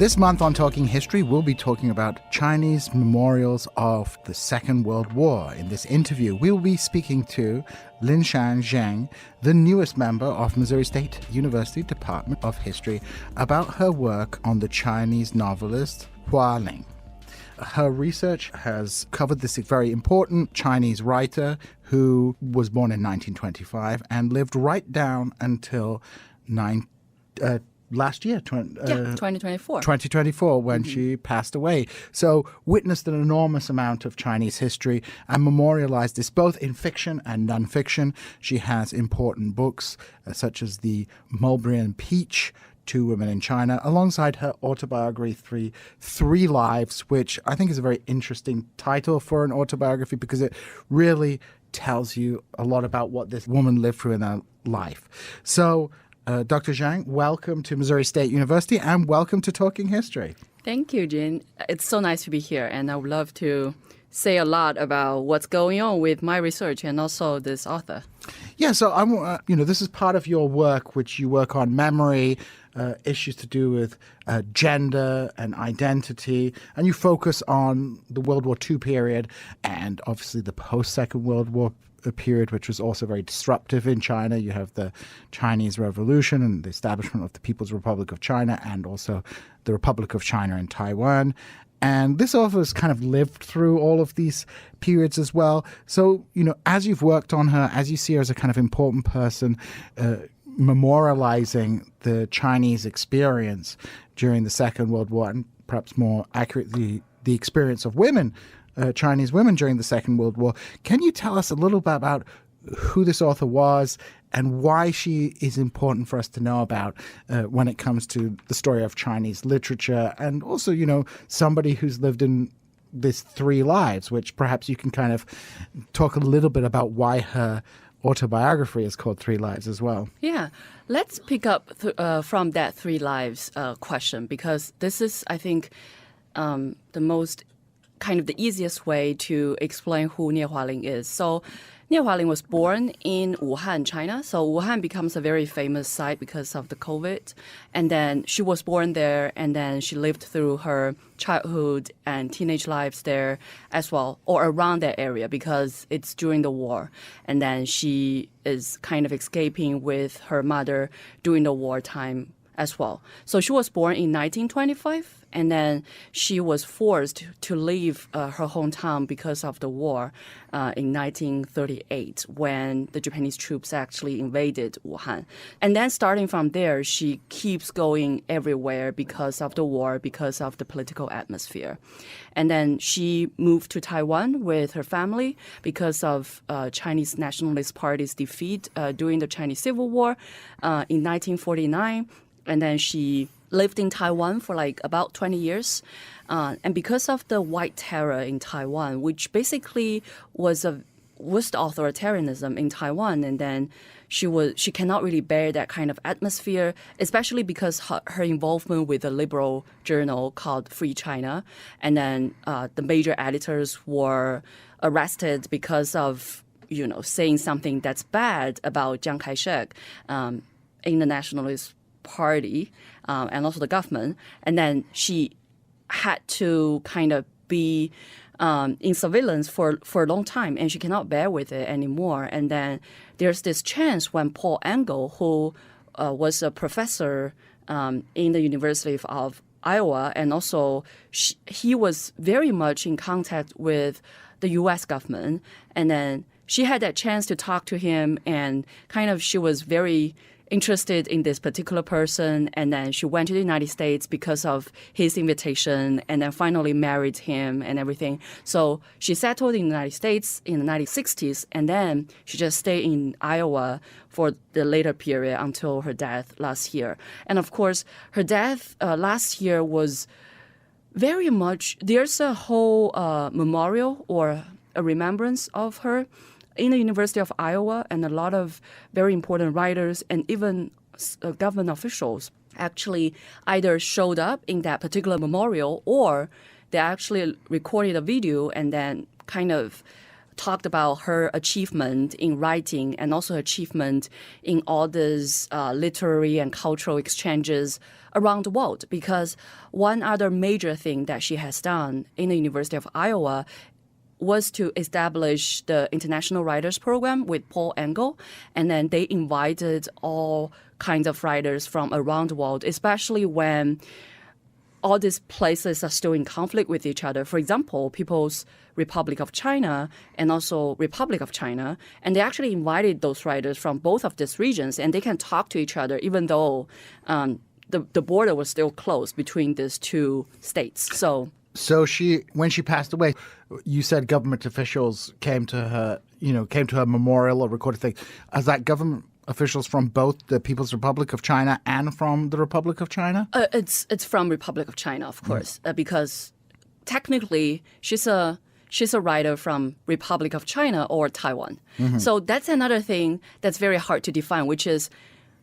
This month on Talking History, we'll be talking about Chinese memorials of the Second World War. In this interview, we will be speaking to Linshan Jiang, the newest member of Missouri State University Department of History, about her work on the Chinese novelist Hualing. Her research has covered this very important Chinese writer who was born in 1925 and lived right down until last year, 2024. 2024, when she passed away. So witnessed an enormous amount of Chinese history and memorialized this both in fiction and nonfiction. She has important books such as the Mulberry and Peach, Two Women in China, alongside her autobiography, Three Lives, which I think is a very interesting title for an autobiography because it really tells you a lot about what this woman lived through in her life. So, Dr. Jiang, welcome to Missouri State University and welcome to Talking History. Thank you, Jin. It's so nice to be here, and I would love to say a lot about what's going on with my research and also this author. Yeah, so this is part of your work, which you work on memory, issues to do with gender and identity, and you focus on the World War II period and obviously the post-Second World War period, which was also very disruptive in China. You have the Chinese Revolution and the establishment of the People's Republic of China and also the Republic of China in Taiwan. And this author has kind of lived through all of these periods as well. So, as you've worked on her, as you see her as a kind of important person, memorializing the Chinese experience during the Second World War, and perhaps more accurately, the experience of women, Chinese women during the Second World War. Can you tell us a little bit about who this author was and why she is important for us to know about when it comes to the story of Chinese literature, and also, somebody who's lived in this three lives, which perhaps you can kind of talk a little bit about why her autobiography is called Three Lives as well. Yeah, let's pick up from that Three Lives question, because this is, I think, the most kind of the easiest way to explain who Nieh Hualing is. So Nieh Hualing was born in Wuhan, China. So Wuhan becomes a very famous site because of the COVID. And then she was born there, and then she lived through her childhood and teenage lives there as well, or around that area, because it's during the war. And then she is kind of escaping with her mother during the wartime as well. So she was born in 1925. And then she was forced to leave her hometown because of the war in 1938, when the Japanese troops actually invaded Wuhan. And then starting from there, she keeps going everywhere because of the war, because of the political atmosphere. And then she moved to Taiwan with her family because of Chinese Nationalist Party's defeat during the Chinese Civil War in 1949. And then she lived in Taiwan for about 20 years. And because of the White Terror in Taiwan, which basically was the authoritarianism in Taiwan, and then she cannot really bear that kind of atmosphere, especially because her involvement with a liberal journal called Free China. And then the major editors were arrested because of, saying something that's bad about Chiang Kai-shek in the Nationalist Party and also the government. And then she had to kind of be in surveillance for a long time, and she cannot bear with it anymore. And then there's this chance when Paul Engle, who was a professor in the University of Iowa, and also he was very much in contact with the U.S. government. And then she had that chance to talk to him, and kind of she was very interested in this particular person, and then she went to the United States because of his invitation, and then finally married him and everything. So she settled in the United States in the 1960s, and then she just stayed in Iowa for the later period until her death last year. And of course, her death last year was very much, there's a whole memorial or a remembrance of her in the University of Iowa, and a lot of very important writers and even government officials actually either showed up in that particular memorial, or they actually recorded a video and then kind of talked about her achievement in writing and also achievement in all these literary and cultural exchanges around the world, because one other major thing that she has done in the University of Iowa was to establish the International Writers Program with Paul Engle, and then they invited all kinds of writers from around the world, especially when all these places are still in conflict with each other. For example, People's Republic of China and also Republic of China, and they actually invited those writers from both of these regions, and they can talk to each other even though the border was still closed between these two states. So when she passed away, you said government officials came to her memorial or recorded things. Is that government officials from both the People's Republic of China and from the Republic of China? It's from Republic of China, of course, because technically she's a writer from Republic of China or Taiwan. So that's another thing that's very hard to define, which is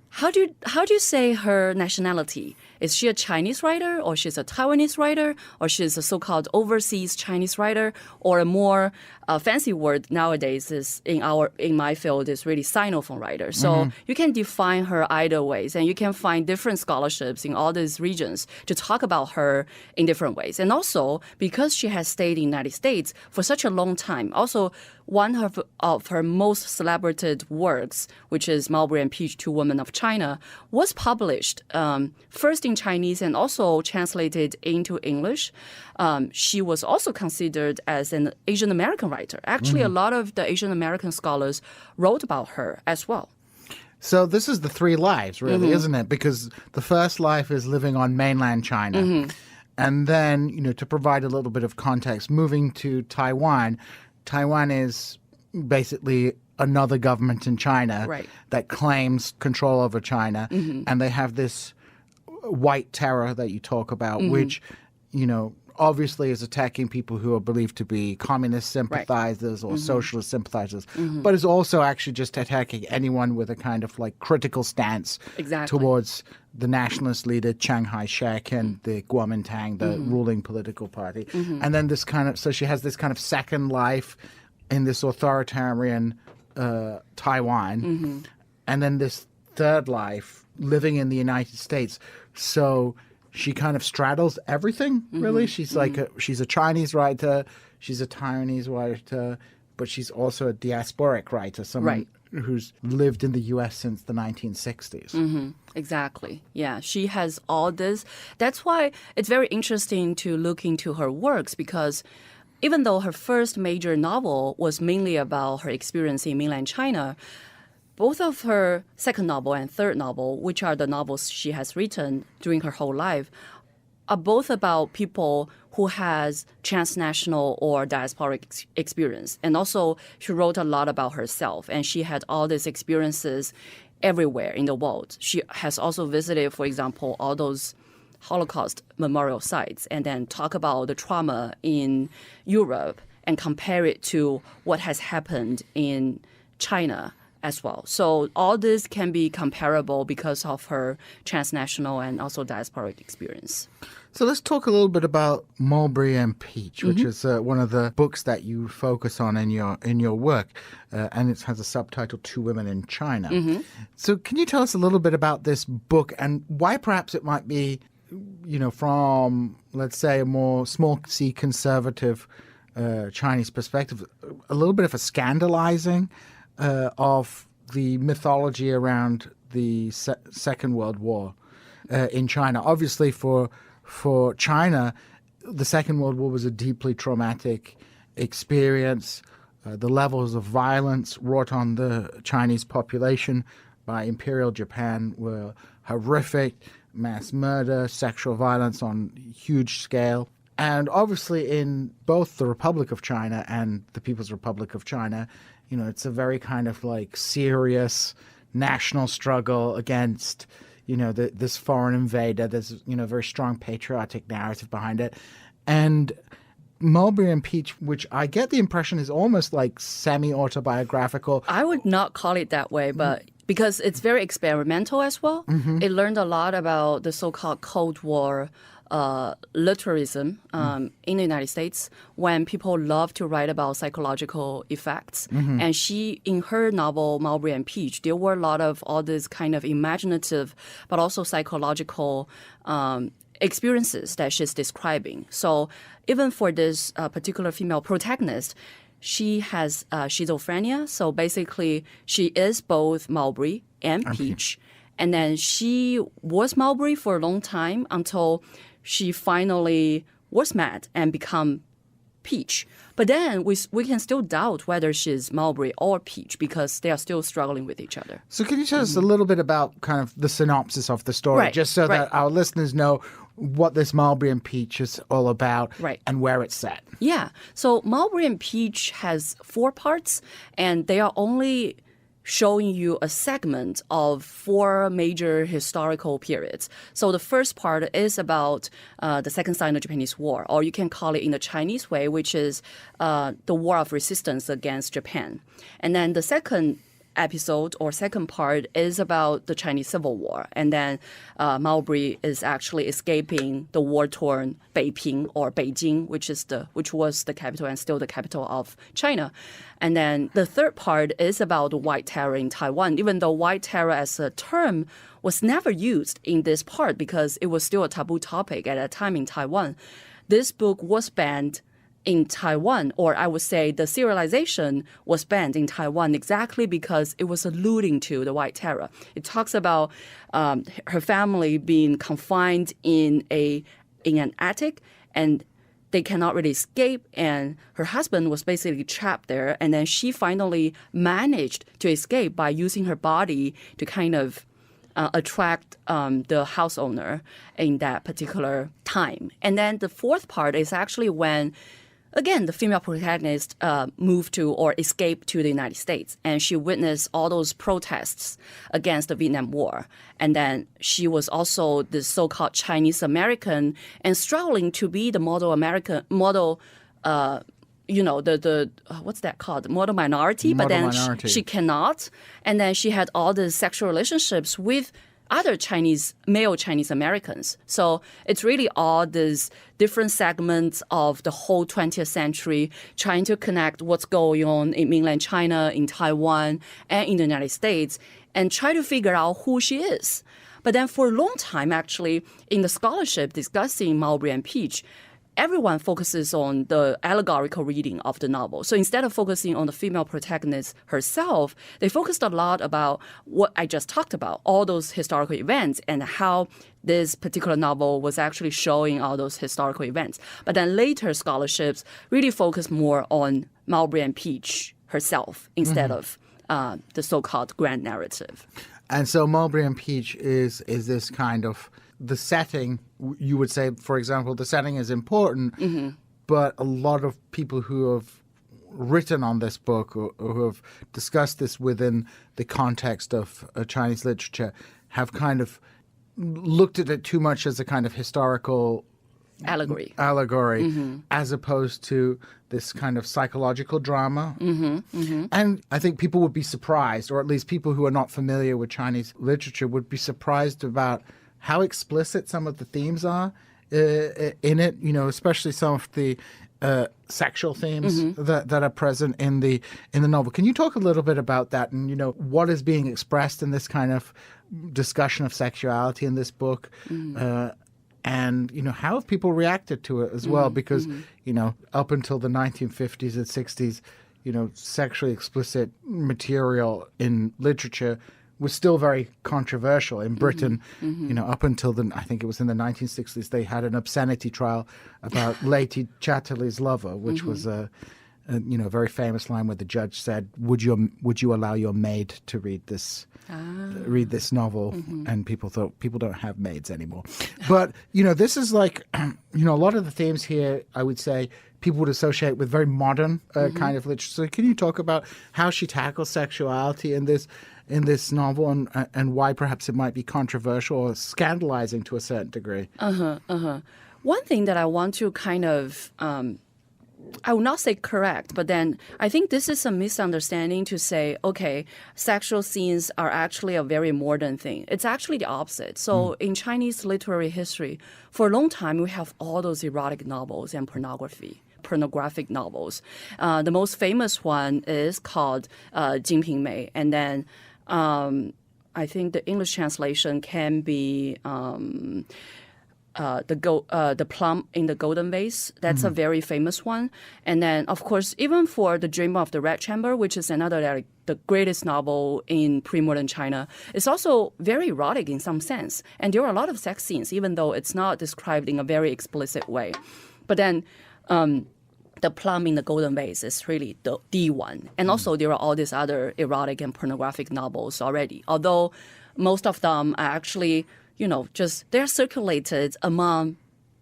how do you say her nationality? Is she a Chinese writer, or she's a Taiwanese writer, or she's a so-called overseas Chinese writer, or a more fancy word nowadays is in my field is really Sinophone writer. So you can define her either ways, and you can find different scholarships in all these regions to talk about her in different ways. And also because she has stayed in the United States for such a long time, also one of her most celebrated works, which is Mulberry and Peach, Two Women of China, was published first in Chinese and also translated into English. She was also considered as an Asian American writer. Actually, a lot of the Asian American scholars wrote about her as well. So this is the three lives, really, isn't it? Because the first life is living on mainland China. And then, to provide a little bit of context, moving to Taiwan. Taiwan is basically another government in China that claims control over China. And they have this white terror that you talk about, which, obviously is attacking people who are believed to be communist sympathizers or socialist sympathizers, but is also actually just attacking anyone with a kind of like critical stance towards the nationalist leader Chiang Kai-shek and the Kuomintang, the ruling political party. And then so she has this kind of second life in this authoritarian Taiwan, and then this third life living in the United States. So she kind of straddles everything, really. She's she's a Chinese writer, she's a Taiwanese writer, but she's also a diasporic writer, someone who's lived in the U.S. since the 1960s. Exactly. Yeah, she has all this. That's why it's very interesting to look into her works, because even though her first major novel was mainly about her experience in mainland China, both of her second novel and third novel, which are the novels she has written during her whole life, are both about people who has transnational or diasporic experience. And also, she wrote a lot about herself, and she had all these experiences everywhere in the world. She has also visited, for example, all those Holocaust memorial sites, and then talk about the trauma in Europe and compare it to what has happened in China as well. So all this can be comparable because of her transnational and also diasporic experience. So let's talk a little bit about Mulberry and Peach, which is one of the books that you focus on in your work, and it has a subtitle, Two Women in China. So can you tell us a little bit about this book and why perhaps it might be, from, let's say, a more small C conservative Chinese perspective, a little bit of a scandalizing of the mythology around the Second World War in China. Obviously, for China, the Second World War was a deeply traumatic experience. The levels of violence wrought on the Chinese population by Imperial Japan were horrific. Mass murder, sexual violence on huge scale. And obviously in both the Republic of China and the People's Republic of China, it's a very kind of like serious national struggle against, this foreign invader. There's, a very strong patriotic narrative behind it. And Mulberry and Peach, which I get the impression is almost like semi-autobiographical. I would not call it that way, but because it's very experimental as well. It learned a lot about the so-called Cold War literalism in the United States when people love to write about psychological effects. And she, in her novel Mulberry and Peach, there were a lot of all this kind of imaginative but also psychological experiences that she's describing. So even for this particular female protagonist, she has schizophrenia. So basically, she is both Mulberry and Peach. And then she was Mulberry for a long time until she finally was mad and become Peach. But then we can still doubt whether she's Mulberry or Peach because they are still struggling with each other. So can you tell us a little bit about kind of the synopsis of the story, Right, just so right. that our listeners know what this Mulberry and Peach is all about Right. and where it's set? Yeah. So Mulberry and Peach has 4 parts, and they are only showing you a segment of 4 major historical periods. So the first part is about the Second Sino-Japanese War, or you can call it in the Chinese way, which is the War of Resistance against Japan. And then the second episode or second part is about the Chinese Civil War. And then Mulberry is actually escaping the war-torn Beiping or Beijing, which was the capital and still the capital of China. And then the third part is about the White Terror in Taiwan, even though White Terror as a term was never used in this part because it was still a taboo topic at that time in Taiwan. This book was banned in Taiwan, or I would say the serialization was banned in Taiwan exactly because it was alluding to the White Terror. It talks about her family being confined in an attic, and they cannot really escape, and her husband was basically trapped there, and then she finally managed to escape by using her body to kind of attract the house owner in that particular time. And then the fourth part is actually when, again, the female protagonist moved to or escaped to the United States, and she witnessed all those protests against the Vietnam War. And then she was also the so-called Chinese American and struggling to be the model American, model, what's that called? Model minority. But then she cannot. And then she had all the sexual relationships with other male Chinese Americans. So it's really all these different segments of the whole 20th century trying to connect what's going on in mainland China, in Taiwan, and in the United States, and try to figure out who she is. But then for a long time, actually, in the scholarship discussing Mulberry and Peach, everyone focuses on the allegorical reading of the novel. So instead of focusing on the female protagonist herself, they focused a lot about what I just talked about, all those historical events and how this particular novel was actually showing all those historical events. But then later scholarships really focus more on Mulberry and Peach herself instead of the so-called grand narrative. And so Mulberry and Peach is this kind of the setting. You would say, for example, the setting is important, but a lot of people who have written on this book or who have discussed this within the context of Chinese literature have kind of looked at it too much as a kind of historical allegory, as opposed to this kind of psychological drama. And I think people would be surprised, or at least people who are not familiar with Chinese literature would be surprised about how explicit some of the themes are in it, especially some of the sexual themes that are present in the novel. Can you talk a little bit about that and, what is being expressed in this kind of discussion of sexuality in this book? And, how have people reacted to it as well? Because, up until the 1950s and 60s, sexually explicit material in literature was still very controversial in Britain. Up until I think it was in the 1960s, they had an obscenity trial about Lady Chatterley's lover, which was a very famous line where the judge said, "Would you allow your maid to read this novel?" And people thought, people don't have maids anymore. But this is like a lot of the themes here, I would say, people would associate with very modern kind of literature. So can you talk about how she tackles sexuality in this novel and why perhaps it might be controversial or scandalizing to a certain degree? One thing that I want to kind of I will not say correct, but then I think this is a misunderstanding to say, okay, sexual scenes are actually a very modern thing. It's actually the opposite. So in Chinese literary history, for a long time, we have all those erotic novels and pornographic novels. The most famous one is called Jinping Mei. And then I think the English translation can be the plum in the golden vase. That's a very famous one. And then, of course, even for The Dream of the Red Chamber, which is another the greatest novel in pre-modern China, it's also very erotic in some sense. And there are a lot of sex scenes, even though it's not described in a very explicit way. But then the plum in the golden vase is really the one. And also there are all these other erotic and pornographic novels already, although most of them are actually they're circulated among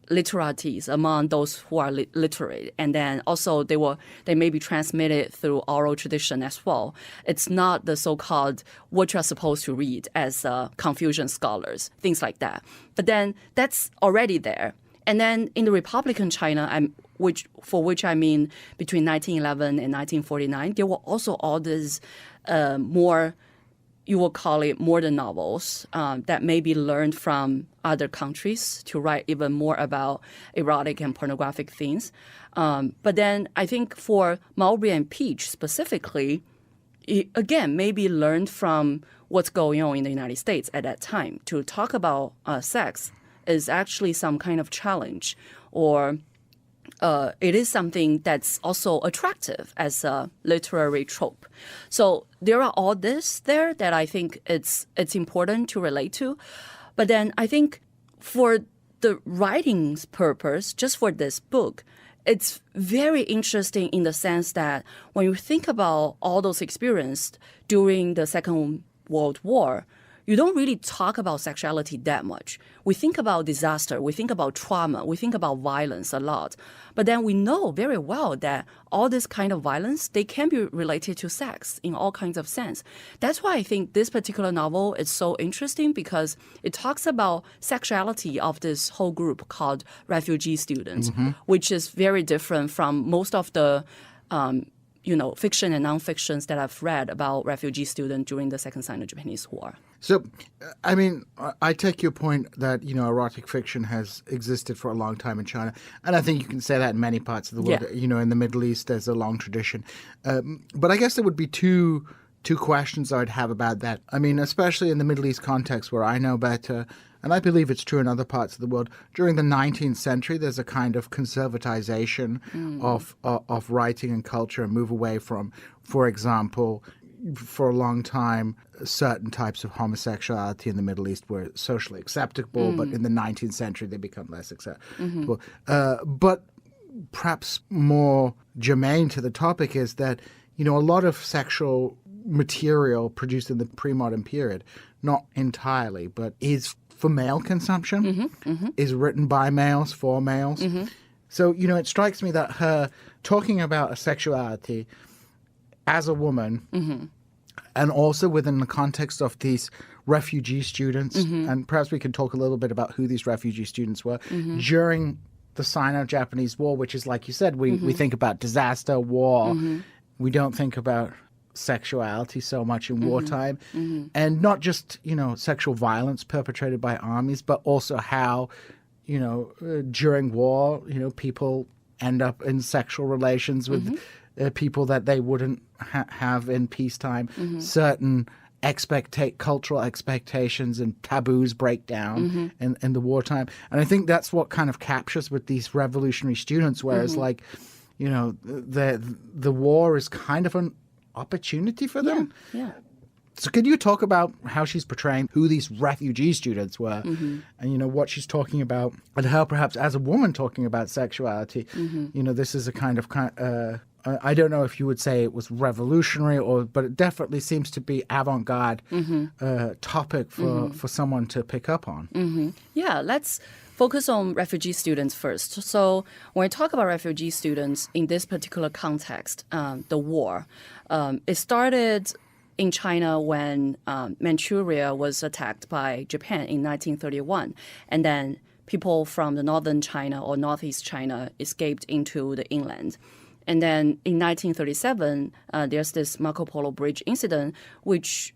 literates, among those who are literate. And then also they may be transmitted through oral tradition as well. It's not the so-called what you're supposed to read as Confucian scholars, things like that. But then that's already there. And then in the Republican China, for which I mean between 1911 and 1949, there were also all these more, you will call it modern novels that may be learned from other countries to write even more about erotic and pornographic themes. But then I think for Mulberry and Peach specifically, it, again, maybe learned from what's going on in the United States at that time. To talk about sex is actually some kind of challenge, or it is something that's also attractive as a literary trope. So there are all this there that I think it's important to relate to. But then I think for the writing's purpose, just for this book, it's very interesting in the sense that when you think about all those experiences during the Second World War, you don't really talk about sexuality that much. We think about disaster, we think about trauma, we think about violence a lot. But then we know very well that all this kind of violence, they can be related to sex in all kinds of sense. That's why I think this particular novel is so interesting, because it talks about sexuality of this whole group called refugee students, which is very different from most of the fiction and nonfictions that I've read about refugee students during the Second Sino-Japanese War. So, I mean, I take your point that, erotic fiction has existed for a long time in China. And I think you can say that in many parts of the world. Yeah. In the Middle East, there's a long tradition. But I guess there would be two questions I'd have about that. I mean, especially in the Middle East context where I know better, and I believe it's true in other parts of the world, during the 19th century, there's a kind of conservatization of writing and culture, and move away from, for example, for a long time, certain types of homosexuality in the Middle East were socially acceptable, but in the 19th century, they become less acceptable. But perhaps more germane to the topic is that, a lot of sexual material produced in the pre-modern period, not entirely, but is for male consumption, is written by males for males. So, it strikes me that her talking about a sexuality as a woman, and also within the context of these refugee students, and perhaps we can talk a little bit about who these refugee students were, during the Sino-Japanese War, which is, like you said, we think about disaster, war. We don't think about sexuality so much in wartime, and not just sexual violence perpetrated by armies, but also how during war people end up in sexual relations with people that they wouldn't have in peacetime. Certain cultural expectations and taboos break down in the wartime, and I think that's what kind of captures with these revolutionary students, whereas the war is kind of an opportunity for them. Yeah. So could you talk about how she's portraying who these refugee students were, and what she's talking about, and how perhaps as a woman talking about sexuality, this is a kind of I don't know if you would say it was revolutionary, but it definitely seems to be avant-garde topic for someone to pick up on. Yeah, let's focus on refugee students first. So when I talk about refugee students in this particular context, the war, it started in China when Manchuria was attacked by Japan in 1931. And then people from the northern China or northeast China escaped into the inland. And then in 1937, there's this Marco Polo Bridge incident, which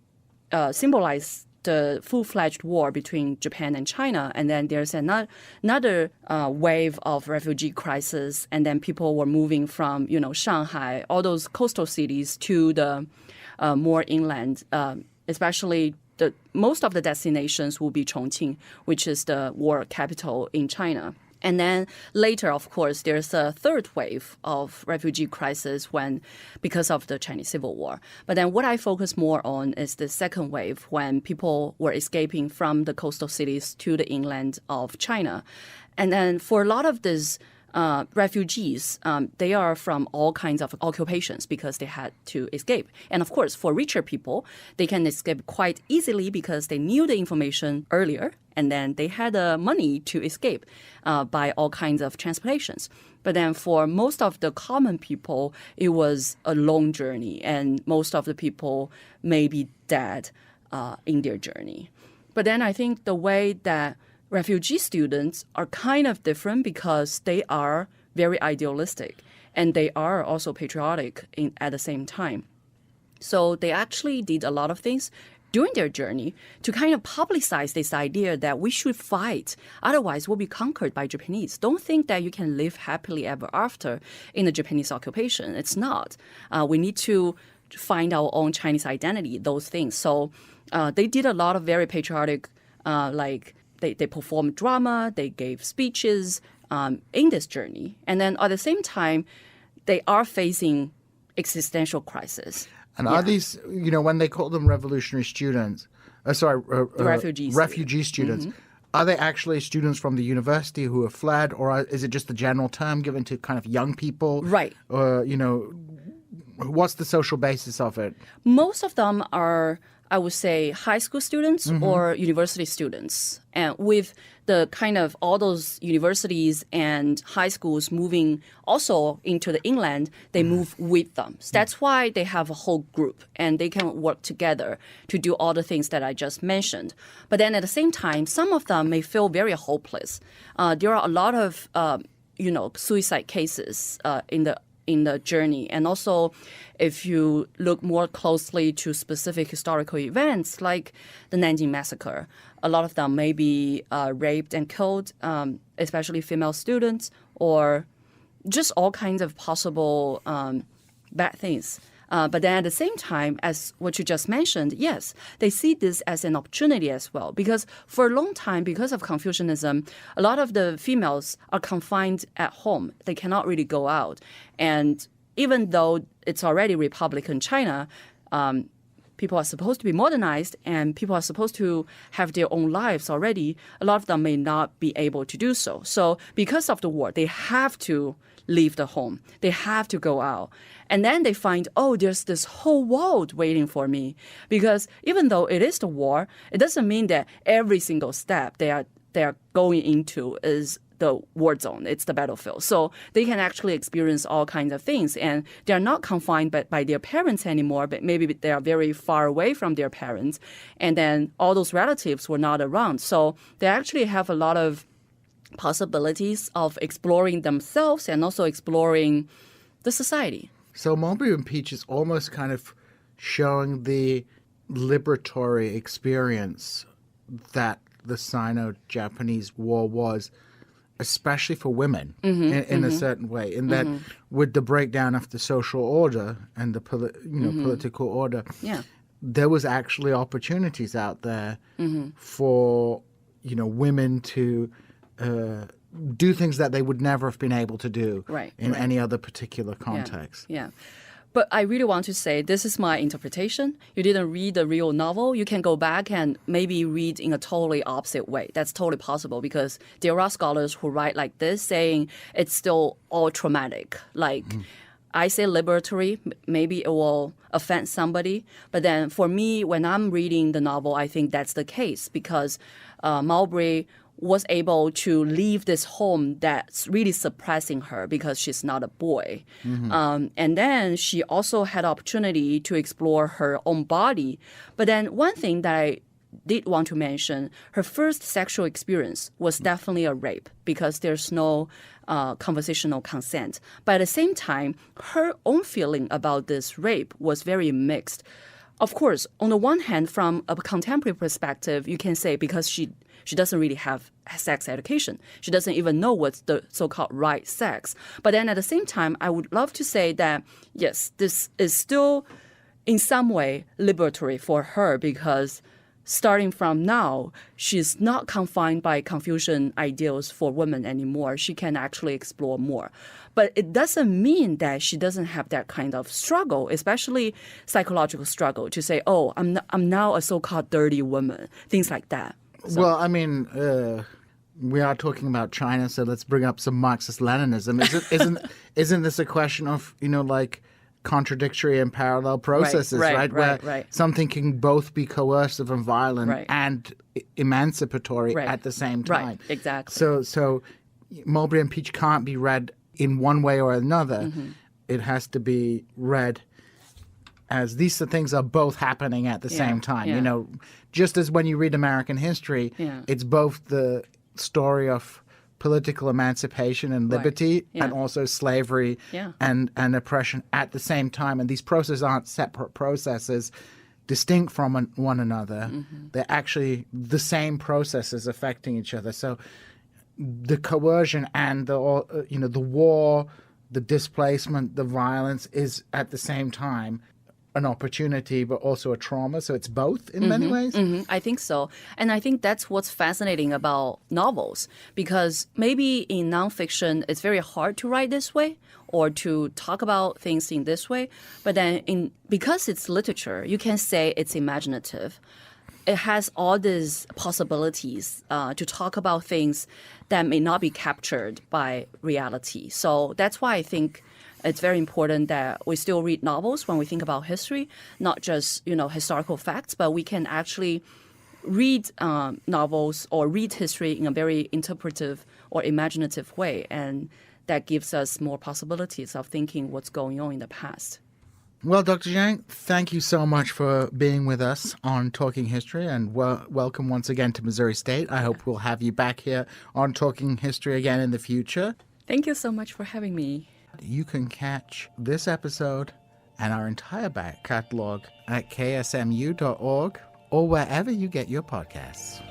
symbolized the full-fledged war between Japan and China. And then there's another wave of refugee crisis. And then people were moving from, Shanghai, all those coastal cities to the more inland, especially most of the destinations will be Chongqing, which is the war capital in China. And then later, of course, there's a third wave of refugee crisis because of the Chinese Civil War. But then what I focus more on is the second wave when people were escaping from the coastal cities to the inland of China. And then for a lot of these refugees, they are from all kinds of occupations because they had to escape. And of course, for richer people, they can escape quite easily because they knew the information earlier, and then they had the money to escape by all kinds of transportations. But then for most of the common people, it was a long journey, and most of the people may be dead in their journey. But then I think the way that refugee students are kind of different because they are very idealistic and they are also patriotic at the same time. So they actually did a lot of things during their journey to kind of publicize this idea that we should fight, otherwise we'll be conquered by Japanese. Don't think that you can live happily ever after in the Japanese occupation. It's not. We need to find our own Chinese identity, those things. So they did a lot of very patriotic, They performed drama, they gave speeches in this journey. And then at the same time, they are facing existential crisis. And are these, when they call them revolutionary students, refugee students, are they actually students from the university who have fled, or is it just the general term given to kind of young people? Right. Or, what's the social basis of it? Most of them are, I would say, high school students or university students. And with the kind of all those universities and high schools moving also into the inland, they move with them. So that's why they have a whole group and they can work together to do all the things that I just mentioned. But then at the same time, some of them may feel very hopeless. There are a lot of, suicide cases in the journey. And also, if you look more closely to specific historical events like the Nanjing Massacre, a lot of them may be raped and killed, especially female students, or just all kinds of possible bad things. But then at the same time, as what you just mentioned, yes, they see this as an opportunity as well. Because for a long time, because of Confucianism, a lot of the females are confined at home. They cannot really go out. And even though it's already Republican China, people are supposed to be modernized and people are supposed to have their own lives already, a lot of them may not be able to do so. So because of the war, they have to leave the home. They have to go out. And then they find, there's this whole world waiting for me. Because even though it is the war, it doesn't mean that every single step they are going into is the war zone. It's the battlefield. So they can actually experience all kinds of things. And they're not confined by their parents anymore, but maybe they are very far away from their parents. And then all those relatives were not around. So they actually have a lot of possibilities of exploring themselves and also exploring the society. So Mulberry and Peach is almost kind of showing the liberatory experience that the Sino-Japanese War was, especially for women in a certain way, in that with the breakdown of the social order and the political order, there was actually opportunities out there for women to do things that they would never have been able to do in any other particular context. Yeah. But I really want to say this is my interpretation. You didn't read the real novel. You can go back and maybe read in a totally opposite way. That's totally possible because there are scholars who write like this saying it's still all traumatic. Like I say liberatory, maybe it will offend somebody. But then for me, when I'm reading the novel, I think that's the case because Mulberry was able to leave this home that's really suppressing her because she's not a boy. And then she also had opportunity to explore her own body. But then one thing that I did want to mention her first sexual experience was definitely a rape because there's no conversational consent. But at the same time, her own feeling about this rape was very mixed. Of course, on the one hand, from a contemporary perspective, you can say because she doesn't really have sex education. She doesn't even know what's the so-called right sex. But then at the same time, I would love to say that, yes, this is still in some way liberatory for her because starting from now, she's not confined by Confucian ideals for women anymore. She can actually explore more. But it doesn't mean that she doesn't have that kind of struggle, especially psychological struggle, to say, oh, I'm now a so-called dirty woman, things like that. So. Well, I mean, we are talking about China, so let's bring up some Marxist-Leninism. Isn't this a question of, like, contradictory and parallel processes, right? Where something can both be coercive and violent and emancipatory at the same time. Right, exactly. So Mulberry and Peach can't be read in one way or another. Mm-hmm. It has to be read as these things are both happening at the same time. Yeah. Just as when you read American history, it's both the story of political emancipation and liberty and also slavery and oppression at the same time. And these processes aren't separate processes distinct from one another. Mm-hmm. They're actually the same processes affecting each other. So the coercion and the war, the displacement, the violence is at the same time an opportunity, but also a trauma. So it's both in many ways. Mm-hmm. I think so. And I think that's what's fascinating about novels, because maybe in nonfiction, it's very hard to write this way or to talk about things in this way. But then because it's literature, you can say it's imaginative. It has all these possibilities to talk about things that may not be captured by reality. So that's why I think it's very important that we still read novels when we think about history, not just, historical facts, but we can actually read novels or read history in a very interpretive or imaginative way. And that gives us more possibilities of thinking what's going on in the past. Well, Dr. Jiang, thank you so much for being with us on Talking History, and welcome once again to Missouri State. I hope we'll have you back here on Talking History again in the future. Thank you so much for having me. You can catch this episode and our entire back catalog at ksmu.org or wherever you get your podcasts.